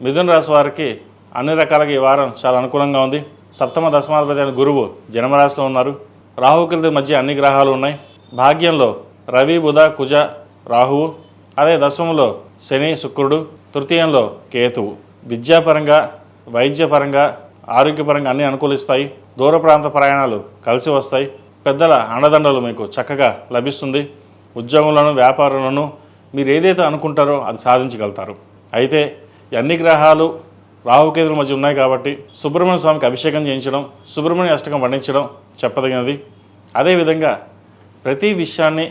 మిథున రాశి వారికి అన్ని రకాలుగా ఈ వారం చాలా అనుకూలంగా ఉంది. సప్తమ దశమాధిపతి అయిన గురువు జన్మరాశిలో ఉన్నారు. రాహుకేతుల మధ్య అన్ని గ్రహాలు ఉన్నాయి. భాగ్యంలో రవి, బుధ, కుజ, రాహువు, అదే దశమంలో శని, శుక్రుడు, తృతీయంలో కేతువు. విద్యాపరంగా, వైద్యపరంగా, ఆరోగ్యపరంగా అన్నీ అనుకూలిస్తాయి. దూర ప్రాంత ప్రయాణాలు కలిసి వస్తాయి. పెద్దల అండదండలు మీకు చక్కగా లభిస్తుంది. ఉద్యోగంలోనూ వ్యాపారంలోనూ మీరు ఏదైతే అనుకుంటారో అది సాధించగలుగుతారు. అయితే ఈ అన్ని గ్రహాలు రాహుకేతుల మధ్య ఉన్నాయి కాబట్టి సుబ్రహ్మణ్య స్వామికి అభిషేకం చేయించడం, సుబ్రహ్మణ్య అష్టకం పండించడం చెప్పదగినది. అదేవిధంగా ప్రతి విషయాన్ని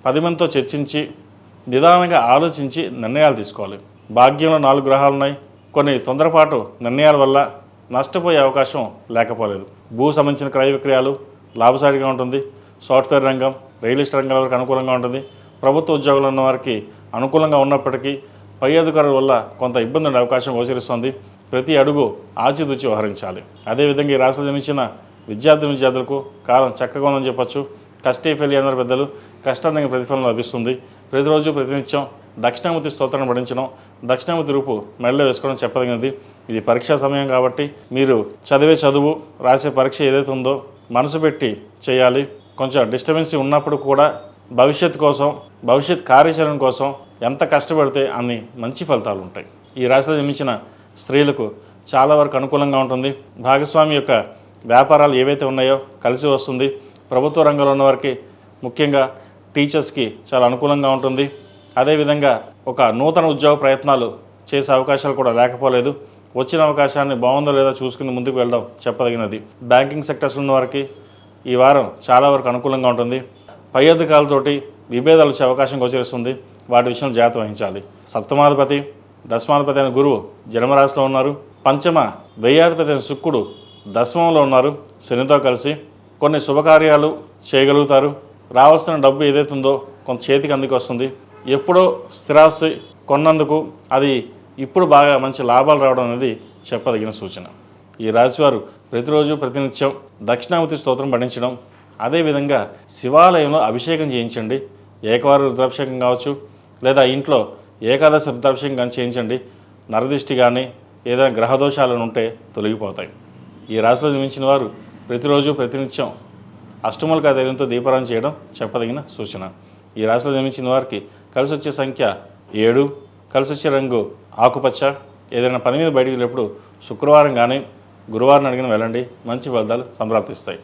10 మందితో చర్చించి నిదానంగా ఆలోచించి నిర్ణయాలు తీసుకోవాలి. భాగ్యంలో 4 గ్రహాలు ఉన్నాయి. కొన్ని తొందరపాటు నిర్ణయాల వల్ల నష్టపోయే అవకాశం లేకపోలేదు. భూ సంబంధించిన క్రయ విక్రయాలు లాభసాటిగా ఉంటుంది. సాఫ్ట్వేర్ రంగం, రియల్ ఎస్టేట్ రంగాల వారికి అనుకూలంగా ఉంటుంది. ప్రభుత్వ ఉద్యోగులు ఉన్న వారికి అనుకూలంగా ఉన్నప్పటికీ పై అధికారుల వల్ల కొంత ఇబ్బంది ఉండే అవకాశం గోచరిస్తుంది. ప్రతి అడుగు ఆచితూచి వ్యవహరించాలి. అదేవిధంగా ఈ రాశిలో జన్మించిన విద్యార్థులకు కాలం చక్కగా ఉందని చెప్పచ్చు. కష్టే ఫెయిల్ అన్నారు పెద్దలు. కష్టానికి ప్రతిఫలం లభిస్తుంది. ప్రతిరోజు ప్రతినిత్యం దక్షిణామూర్తి స్తోత్రాన్ని పఠించడం, దక్షిణామూర్తి రూపు మెడలో వేసుకోవడం చెప్పదగినది. ఇది పరీక్షా సమయం కాబట్టి మీరు చదివే చదువు, రాసే పరీక్ష ఏదైతే ఉందో మనసు పెట్టి చేయాలి. కొంచెం డిస్టర్బెన్స్ ఉన్నప్పుడు కూడా భవిష్యత్తు కోసం, భవిష్యత్ కార్యాచరణ కోసం ఎంత కష్టపడితే అన్ని మంచి ఫలితాలు ఉంటాయి. ఈ రాశిలో జన్మించిన స్త్రీలకు చాలా వరకు అనుకూలంగా ఉంటుంది. భాగస్వామి యొక్క వ్యాపారాలు ఏవైతే ఉన్నాయో కలిసి వస్తుంది. ప్రభుత్వ రంగంలో ఉన్న వారికి, ముఖ్యంగా టీచర్స్కి చాలా అనుకూలంగా ఉంటుంది. అదేవిధంగా ఒక నూతన ఉద్యోగ ప్రయత్నాలు చేసే అవకాశాలు కూడా లేకపోలేదు. వచ్చిన అవకాశాన్ని బాగుందో లేదో చూసుకుని ముందుకు వెళ్ళడం చెప్పదగినది. బ్యాంకింగ్ సెక్టర్స్లో ఉన్న వారికి ఈ వారం చాలా వరకు అనుకూలంగా ఉంటుంది. పై అధికారులతోటి విభేదాలు వచ్చే అవకాశం గోచరిస్తుంది. వాటి విషయంలో జాగ్రత్త వహించాలి. సప్తమాధిపతి, దశమాధిపతి అయిన గురువు జన్మరాశిలో ఉన్నారు. పంచమ వ్యయాధిపతి అయిన శుక్రుడు దశమంలో ఉన్నారు. శనితో కలిసి కొన్ని శుభకార్యాలు చేయగలుగుతారు. రావాల్సిన డబ్బు ఏదైతే ఉందో కొంత చేతికి అందుకు వస్తుంది. ఎప్పుడో స్థిరాస్తి కొన్నందుకు అది ఇప్పుడు బాగా మంచి లాభాలు రావడం అనేది చెప్పదగిన సూచన. ఈ రాశివారు ప్రతిరోజు ప్రతినిత్యం దక్షిణామూర్తి స్తోత్రం పఠించడం, అదేవిధంగా శివాలయంలో అభిషేకం చేయించండి. ఏకవార రుద్రాభిషేకం కావచ్చు, లేదా ఇంట్లో ఏకాదశి రుద్రాభిషేకం కానీ చేయించండి. నరదిష్టి కానీ ఏదైనా గ్రహదోషాలను ఉంటే తొలగిపోతాయి. ఈ రాశిలో జన్మించిన వారు ప్రతిరోజు ప్రతినిత్యం అష్టములకా ధైర్యంతో దీపారాధన చేయడం చెప్పదగిన సూచన. ఈ రాశిలో జన్మించిన వారికి కలిసి వచ్చే సంఖ్య 7, కలిసి వచ్చే రంగు ఆకుపచ్చ. ఏదైనా పని మీద బయటికి వెళ్ళినప్పుడు శుక్రవారం కానీ గురువారం అడిగిన వెళ్ళండి. మంచి ఫలితాలు సంప్రాప్తిస్తాయి.